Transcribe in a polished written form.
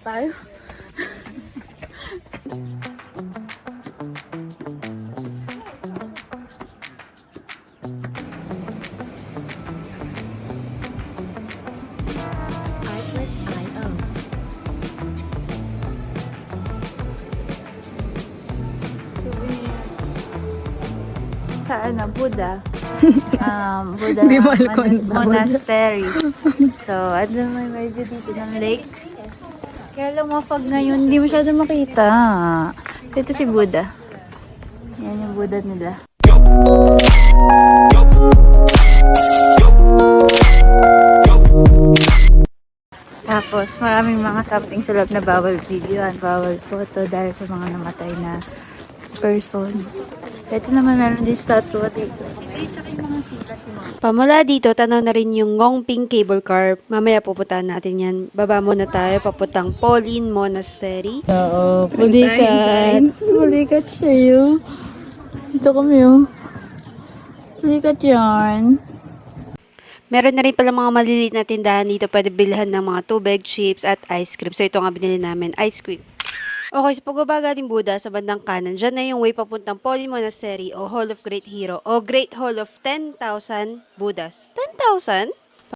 Tayo. Artlist.io. Sa ano, Buddha. Buddha Hindi mo alam kung ano ba, Monastery. So, ano may medyo dito ng lake. Kaya lumafag ngayon, hindi masyado makita. Ito si Buddha. Yan yung Buddha nila. Tapos, maraming mga something sa loob na bawal videoan, bawal photo dahil sa mga namatay na person. Ito naman meron din statue dito. Tsaka yung mga silat yung mga... Pamula dito, tanaw na rin yung Ngongping Cable Car. Mamaya pupuntahan natin yan. Baba muna tayo, papuntang Pauline Monastery. Oo, pulikat. Pulikat siya yun. Ito kami yun. Pulikat yan. Meron na rin pala mga maliliit na tindahan dito. Pwede bilhan ng mga tubig, chips at ice cream. So ito nga binili namin, ice cream. Okay, sa pagbaba galing Buddha sa bandang kanan, dyan na yung way papuntang Pauline Monastery o Hall of Great Hero o Great Hall of 10,000 Buddhas. 10,000?